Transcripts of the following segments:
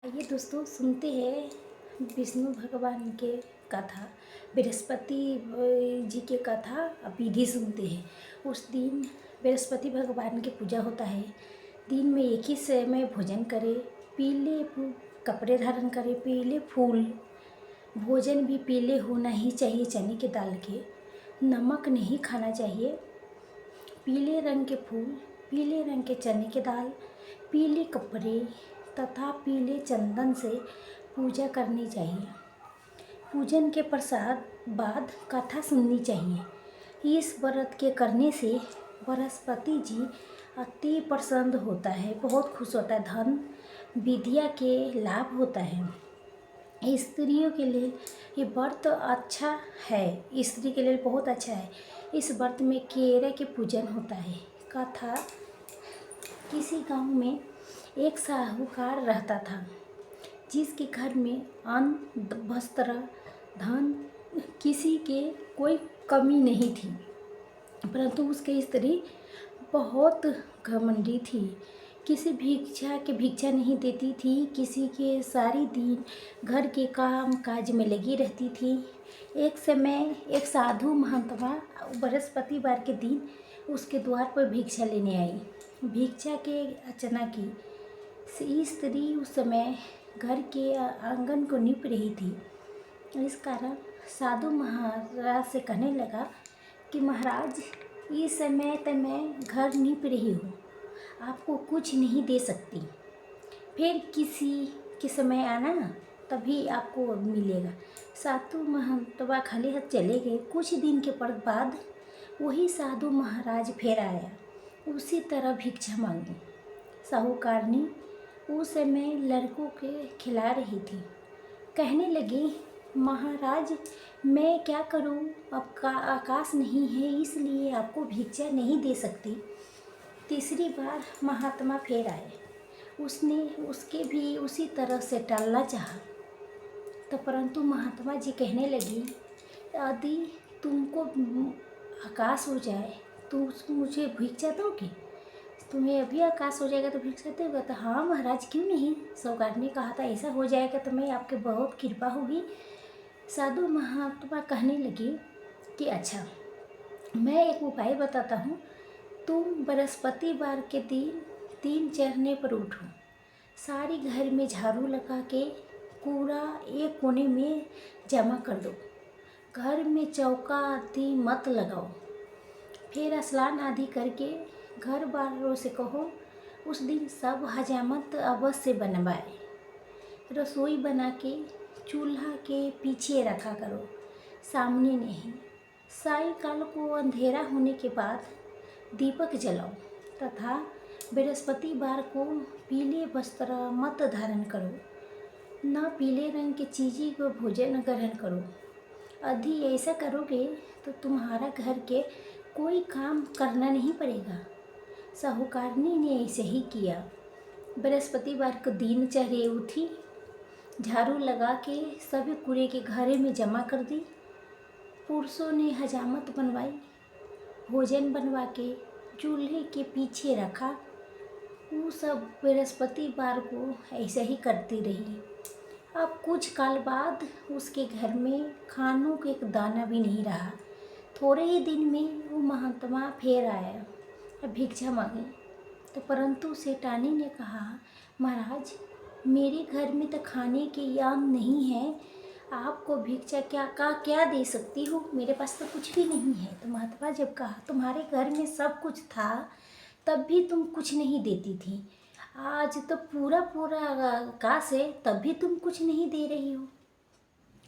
ये दोस्तों सुनते हैं विष्णु भगवान के कथा, बृहस्पति जी के कथा विधि सुनते हैं। उस दिन बृहस्पति भगवान की पूजा होता है। दिन में एक ही समय भोजन करें, पीले कपड़े धारण करें, पीले फूल, भोजन भी पीले होना ही चाहिए, चने की दाल के, नमक नहीं खाना चाहिए, पीले रंग के फूल, पीले रंग के चने की दाल, पीले कपड़े तथा पीले चंदन से पूजा करनी चाहिए। पूजन के प्रसाद बाद कथा सुननी चाहिए। इस व्रत के करने से बृहस्पति जी अति प्रसन्न होता है, बहुत खुश होता है, धन विद्या के लाभ होता है। स्त्रियों के लिए ये व्रत अच्छा है, स्त्री के लिए बहुत अच्छा है। इस व्रत में केरा के पूजन होता है। कथा, किसी गांव में एक साहूकार रहता था जिसके घर में अन्न, वस्त्र, धन किसी के कोई कमी नहीं थी, परंतु उसकी स्त्री बहुत घमंडी थी। किसी भिक्षा नहीं देती थी, किसी के सारी दिन घर के काम काज में लगी रहती थी। एक समय एक साधु महंतवा बृहस्पतिवार के दिन उसके द्वार पर भिक्षा लेने आई। भिक्षा के अर्चना की स्त्री उस समय घर के आंगन को नीप रही थी। इस कारण साधु महाराज से कहने लगा कि महाराज, इस समय तो मैं घर नीप रही हूँ, आपको कुछ नहीं दे सकती, फिर किसी के समय आना, तभी आपको मिलेगा। साधु महंतवा खाली हाथ चले गए। कुछ दिन के बाद वही साधु महाराज फिर आया, उसी तरह भिक्षा मांगी। साहूकारनी उस समय लड़कों के खिला रही थी। कहने लगी, महाराज मैं क्या करूं, अब का आकाश नहीं है, इसलिए आपको भिक्षा नहीं दे सकती। तीसरी बार महात्मा फिर आए। उसने उसके भी उसी तरह से टालना चाहा, तो परंतु महात्मा जी कहने लगी, यदि तुमको आकाश हो जाए तो मुझे भिक्षा दोगे? तुम्हें अभी आकाश हो जाएगा तो भिक्षा देगा? तो हाँ महाराज, क्यों नहीं। साहूकार ने कहा था ऐसा हो जाएगा तो मैं आपके बहुत कृपा होगी। साधु महात्मा कहने लगी कि अच्छा, मैं एक उपाय बताता हूँ। तुम बृहस्पतिवार के दिन 3 चढ़ने पर उठो, सारी घर में झाड़ू लगा के कूड़ा एक कोने में जमा कर दो, घर में चौका आदि मत लगाओ, फिर स्नान आदि करके घर वालों से कहो उस दिन सब हजामत अवश्य बनवाए। रसोई बना के चूल्हा के पीछे रखा करो, सामने नहीं। सायंकाल को अंधेरा होने के बाद दीपक जलाओ तथा बृहस्पतिवार को पीले वस्त्र मत धारण करो, न पीले रंग की चीज़ें को भोजन ग्रहण करो। यदि ऐसा करोगे तो तुम्हारा घर के कोई काम करना नहीं पड़ेगा। साहूकारनी ने ऐसे ही किया। बृहस्पतिवार को दिन चढ़े उठी, झाड़ू लगा के सभी कूड़े के घरे में जमा कर दी। पुरुषों ने हजामत बनवाई, भोजन बनवा के चूल्हे के पीछे रखा। वो सब बृहस्पतिवार को ऐसे ही करती रही। अब कुछ काल बाद उसके घर में खानों का एक दाना भी नहीं रहा। थोड़े ही दिन में वो महात्मा फिर आया, भिक्षा मांगी। तो परंतु सेठानी ने कहा, महाराज मेरे घर में तो खाने के अन्न नहीं है, आपको भिक्षा क्या दे सकती हो, मेरे पास तो कुछ भी नहीं है। तो महात्मा जब कहा, तुम्हारे घर में सब कुछ था तब भी तुम कुछ नहीं देती थी, आज तो पूरा आकाश है तब भी तुम कुछ नहीं दे रही हो,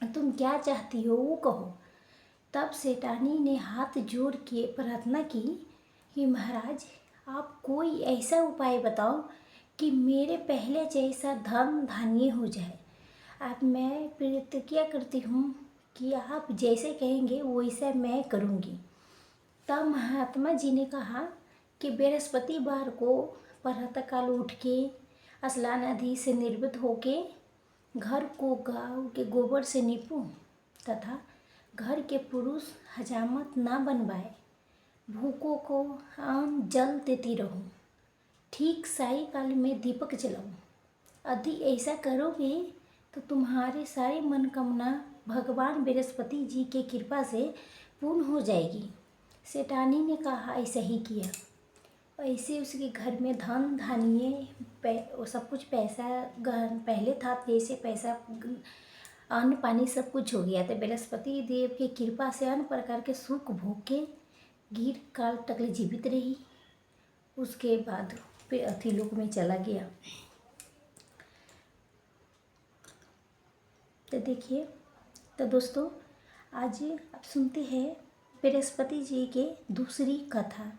तुम क्या चाहती हो वो कहो। तब सेठानी ने हाथ जोड़ के प्रार्थना की कि महाराज आप कोई ऐसा उपाय बताओ कि मेरे पहले जैसा धन धान्य हो जाए। अब मैं प्रतिज्ञा करती हूँ कि आप जैसे कहेंगे वैसा मैं करूँगी। तब महात्मा जी ने कहा कि बृहस्पतिवार को प्रातःकाल उठ के स्नान आदि से निर्वृत होके घर को गाय के गोबर से नीपो तथा घर के पुरुष हजामत ना बनवाए, भूखों को अन्न जल देती रहो, ठीक सायंकाल में दीपक जलाओ, यदि ऐसा करोगे तो तुम्हारी सारी मनोकामना भगवान बृहस्पति जी के कृपा से पूर्ण हो जाएगी। सेठानी ने कहा ऐसा ही किया। ऐसे उसके घर में धन धान्य वो सब कुछ पैसा पहले था, जैसे पैसा अन्न पानी सब कुछ हो गया था। बृहस्पति देव की कृपा से अन्य प्रकार के सुख भोग के गिर काल तक जीवित रही। उसके बाद फिर अतिलोक में चला गया। तो देखिए, तो दोस्तों आज आप सुनते हैं बृहस्पति जी के दूसरी कथा।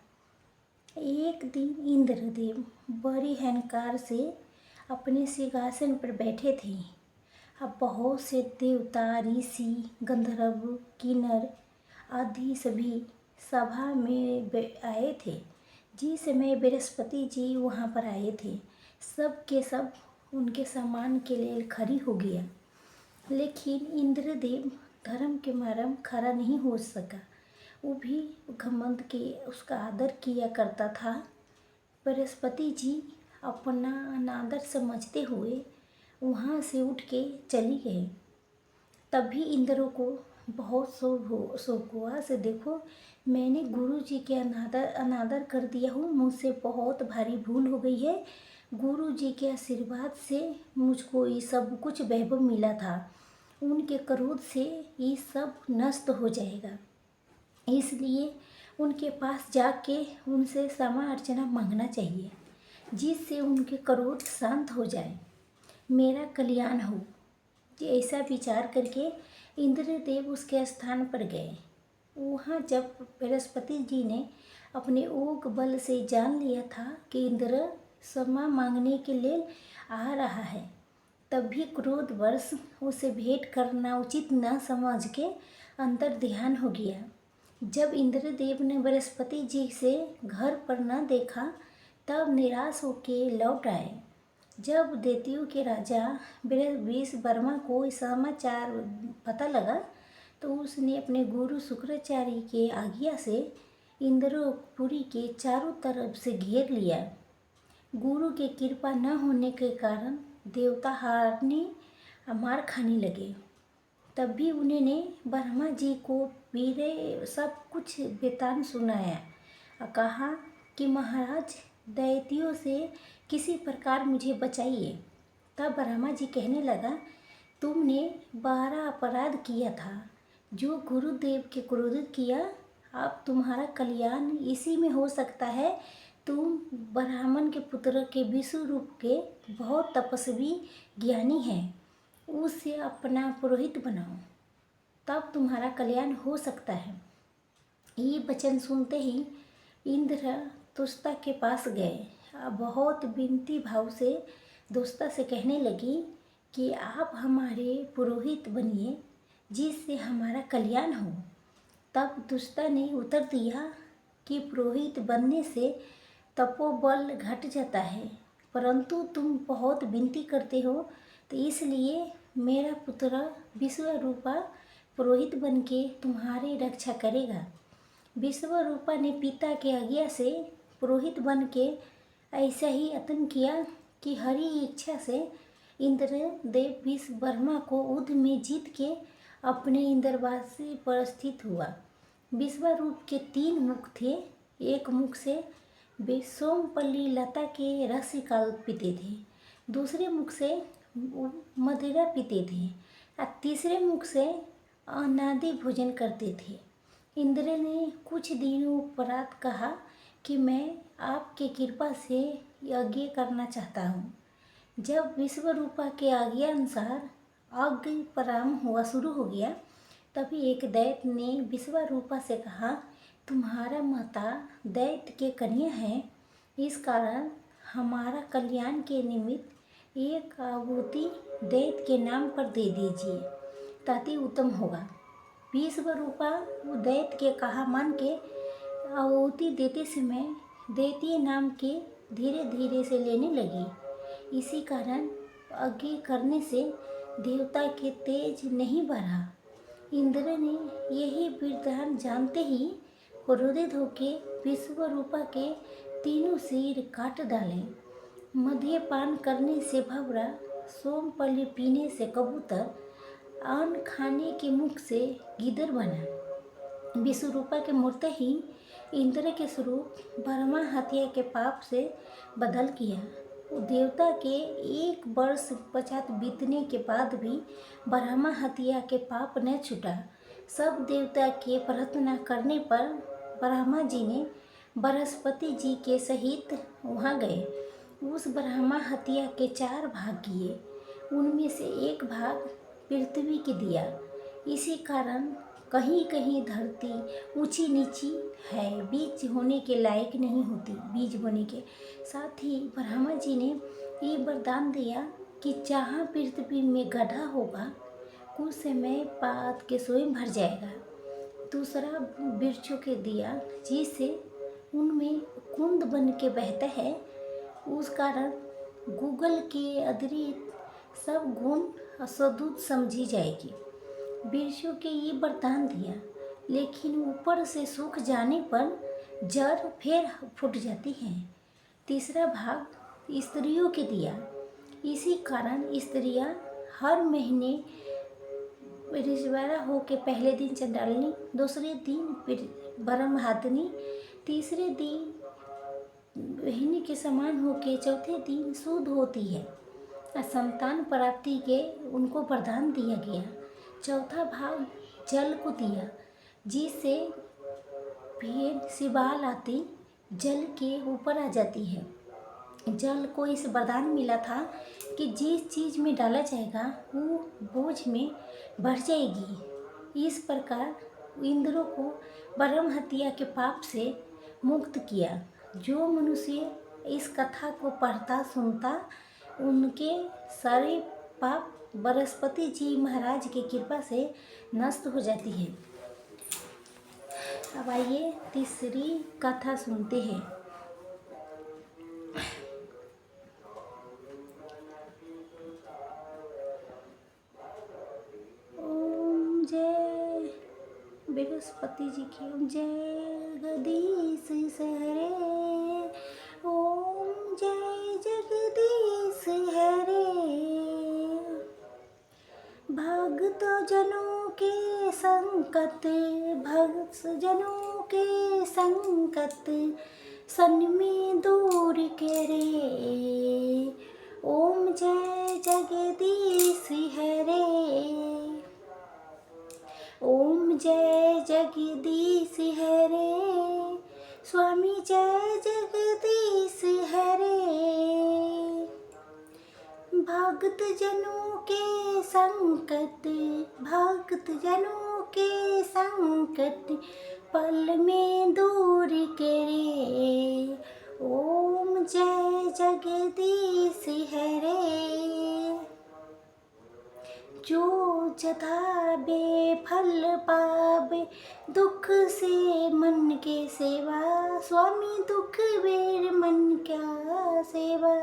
एक दिन इंद्रदेव बड़ी अहंकार से अपने सिंहासन पर बैठे थे। अब बहुत से देवता, ऋषि, गंधर्व, किन्नर आदि सभी सभा में आए थे। जिस समय बृहस्पति जी वहाँ पर आए थे, सब के सब उनके सम्मान के लिए खड़ी हो गया। लेकिन इंद्रदेव धर्म के मारम खड़ा नहीं हो सका। वो भी घमंड के उसका आदर किया करता था। बृहस्पति जी अपना अनादर समझते हुए वहाँ से उठ के चली गए। तभी इंद्र को बहुत शोक हुआ से देखो, मैंने गुरु जी के अनादर कर दिया हूँ, मुझसे बहुत भारी भूल हो गई है। गुरु जी के आशीर्वाद से मुझको ये सब कुछ वैभव मिला था, उनके क्रोध से ये सब नष्ट हो जाएगा। इसलिए उनके पास जाके उनसे क्षमा अर्चना मांगना चाहिए, जिससे उनके क्रोध शांत हो जाए, मेरा कल्याण हो। ऐसा विचार करके इंद्रदेव उसके स्थान पर गए। वहाँ जब बृहस्पति जी ने अपने ऊग बल से जान लिया था कि इंद्र क्षमा मांगने के लिए आ रहा है, तब भी क्रोधवश उसे भेंट करना उचित न समझ के अंतर ध्यान हो गया। जब इंद्रदेव ने बृहस्पति जी से घर पर न देखा, तब निराश होके लौट आए। जब दैत्यों के राजा विश्वकर्मा को समाचार पता लगा, तो उसने अपने गुरु शुक्राचार्य के आज्ञा से इंद्रपुरी के चारों तरफ से घेर लिया। गुरु की कृपा न होने के कारण देवता हारने मार खाने लगे। तब भी उन्होंने ब्रह्मा जी को वीरे सब कुछ वृतांत सुनाया और कहा कि महाराज, दैत्यों से किसी प्रकार मुझे बचाइए। तब ब्रह्मा जी कहने लगा, तुमने 12 अपराध किया था, जो गुरुदेव के क्रोधित किया। अब तुम्हारा कल्याण इसी में हो सकता है। तुम ब्राह्मण के पुत्र के विष्णु रूप के बहुत तपस्वी ज्ञानी हैं, उसे अपना पुरोहित बनाओ, तब तुम्हारा कल्याण हो सकता है। ये वचन सुनते ही इंद्र दुष्टा के पास गए। बहुत विनती भाव से दुष्टा से कहने लगी कि आप हमारे पुरोहित बनिए, जिससे हमारा कल्याण हो। तब दुष्टा ने उत्तर दिया कि पुरोहित बनने से तपोबल घट जाता है, परंतु तुम बहुत विनती करते हो, तो इसलिए मेरा पुत्र विश्वरूपा पुरोहित बन के तुम्हारी रक्षा करेगा। विश्वरूपा ने पिता के आज्ञा से पुरोहित बन के ऐसा ही यत्न किया कि हरि इच्छा से इंद्रदेव विश्वकर्मा को युद्ध में जीत के अपने इंद्रवासी पर स्थित हुआ। विश्वरूप के 3 मुख थे। एक मुख से वे सोमपल्ली लता के रस पीते थे, दूसरे मुख से मदिरा पीते थे और तीसरे मुख से अनादि भोजन करते थे। इंद्र ने कुछ दिनों उपरांत कहा कि मैं आपके कृपा से यज्ञ करना चाहता हूँ। जब विश्वरूपा के आज्ञा अनुसार यज्ञ प्रारंभ हुआ शुरू हो गया, तभी एक दैत्य ने विश्वरूपा से कहा, तुम्हारा माता दैत्य के कन्या है, इस कारण हमारा कल्याण के निमित्त एक आहुति दैत्य के नाम पर दे दीजिए, ताकि उत्तम होगा। विश्वरूपा वो दैत्य के कहा मान के आहुति देते समय दैत्य नाम के धीरे धीरे से लेने लगी। इसी कारण यज्ञ करने से देवता के तेज नहीं बढ़ा। इंद्र ने यही वृत्तांत जानते ही क्रोधित होकर विश्वरूपा के 3 सिर काट डाले। मद्यपान करने से भंवरा, सोमपल्ली पीने से कबूतर, अन्न खाने के मुख से गीदड़ बना। विश्वरूपा के मूर्त ही इंद्र के स्वरूप ब्रह्मा हत्या के पाप से बदल किया। देवता के 1 वर्ष पश्चात बीतने के बाद भी ब्रह्मा हत्या के पाप न छूटा। सब देवता के प्रार्थना करने पर ब्रह्मा जी ने बृहस्पति जी के सहित वहाँ गए। उस ब्रह्मा हत्या के 4 भाग किए, उनमें से 1 भाग पृथ्वी के दिया। इसी कारण कहीं कहीं धरती ऊंची नीची है, बीज होने के लायक नहीं होती। बीज होने के साथ ही ब्रह्मा जी ने ये वरदान दिया कि जहाँ पृथ्वी में गड्ढा होगा कुछ समय बाद के स्वयं भर जाएगा। दूसरा वृक्षों के दिया, जिससे उनमें कुंड बन के बहता है। उस कारण गूगल के अतिरिक्त सब गुण असदुत समझी जाएगी। वृक्षों के ये वरदान दिया, लेकिन ऊपर से सूख जाने पर जड़ फिर फूट जाती है। तीसरा भाग स्त्रियों के दिया। इसी कारण स्त्रियां हर महीने ऋषिवारा हो के पहले दिन चंडालिनी, दूसरे दिन ब्रह्महत्यानी, तीसरे दिन वहिनी के समान होके चौथे दिन शुद्ध होती है। संतान प्राप्ति के उनको वरदान दिया गया। चौथा भाग जल को दिया, जिससे भेड़ शिवाल आती जल के ऊपर आ जाती है। जल को इस वरदान मिला था कि जिस चीज़ में डाला जाएगा वो बोझ में बढ़ जाएगी। इस प्रकार इंद्रों को ब्रह्म हत्या के पाप से मुक्त किया। जो मनुष्य इस कथा को पढ़ता सुनता, उनके सारे पाप बृहस्पति जी महाराज की कृपा से नष्ट हो जाती है। अब आइए तीसरी कथा सुनते हैं। ओम जय बृहस्पति जी की ओम जय जगदीश हरे। ओम जय जगदीश हरे। भक्त जनों के संकट, भक्त जनों के संकट सन में दूर करे। ओम जय जगदीश हरे। ओम जय जगदीश हरे। स्वामी जय जगदीश हरे। भक्त जनों के संकट, भक्त जनों के संकट पल में दूर करे। ओम जय जगदीश हरे। जो जताबे फल पावे, दुख से मन के सेवा। स्वामी दुख बेर मन क्या सेवा।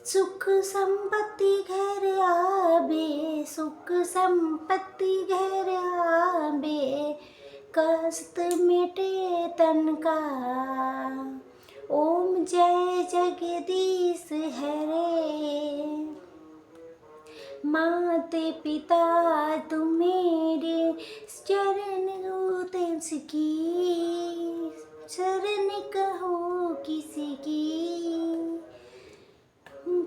सुख संपत्ति घर आवे, सुख संपत्ति घर आवे, कष्ट मिटे तन का। ओम जय जगदीश हरे। माते पिता तुम्हारे चरण उतंस की, शरण कहो किसी की।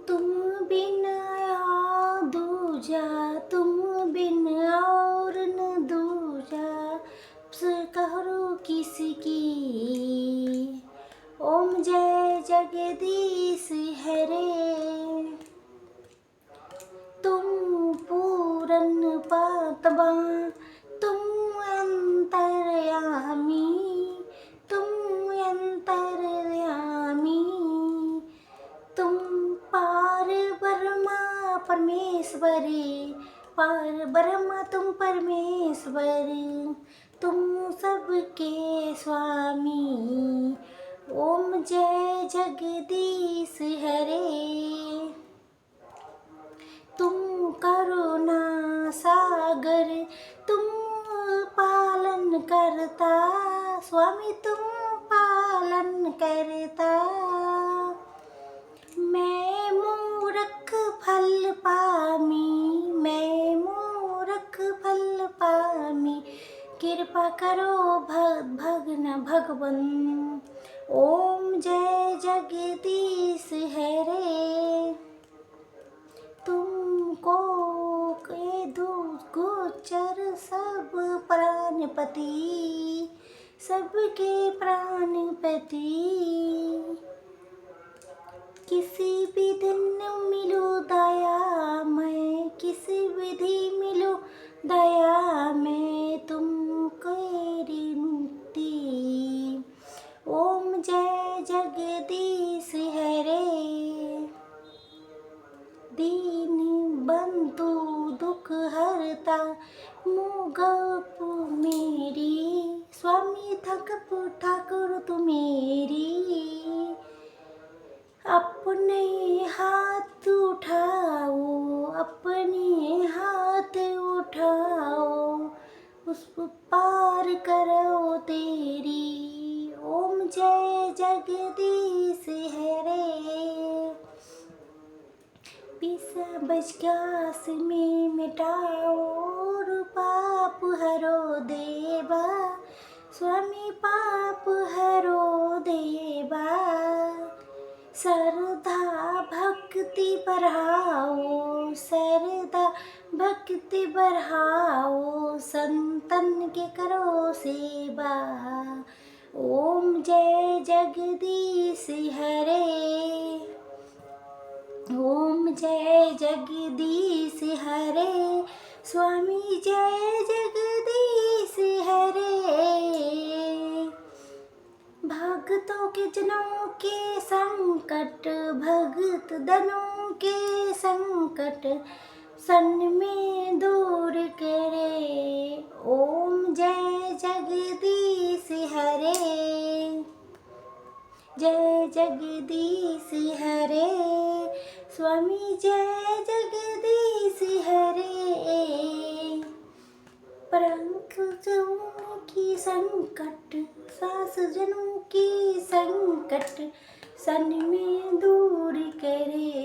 तुम बिन आ दूजा, तुम बिन और न दूजा, कहो किसकी। ओम जय जगदीश हरे। तुम पूरन पातवा, तुम अंतर्यामी, तुम अंतर्यामी। तुम पार ब्रह्मा परमेश्वरी, पार ब्रह्मा तुम परमेश्वर, तुम सबके स्वामी। ओम जय जगदीश हरे। तुम करुणा सागर, तुम पालन करता। स्वामी तुम पालन करता। करो भगन भगवन। ओम जय जगदीश हरे, तुमको के गोचर सब प्राणपति, सबके प्राणपति। किसी भी दिन मिलो दया मैं, किसी विधि मिलो दया में, तुमको मुक्ति। ओम जय जगदीश हरे, दीन बंधु दुख हरता मुगप मेरी, स्वामी ठाकुर तू मेरी। अपने हाथ उठाओ, अपने हाथ उठाओ, उस पार करो तेरी। ओम जय जगदीश हरे, बचकास में मिटाओ और पाप हरो देवा, स्वामी पाप हरो देवा। श्रद्धा भक्ति बढ़ाओ, श्रद्धा भक्ति बढ़ाओ, संतन के करो सेवा। ओम जय जगदीश हरे, ओम जय जगदीश हरे, स्वामी जय जगदीश हरे। भक्तों के जनों के संकट, भगत दनों के संकट, सन में दूर करे। ओम जय जगदीश हरे, जय जगदीश हरे, स्वामी जय जगदीश हरे। जनों की संकट, सास जनों की संकट, सन में दूर करे।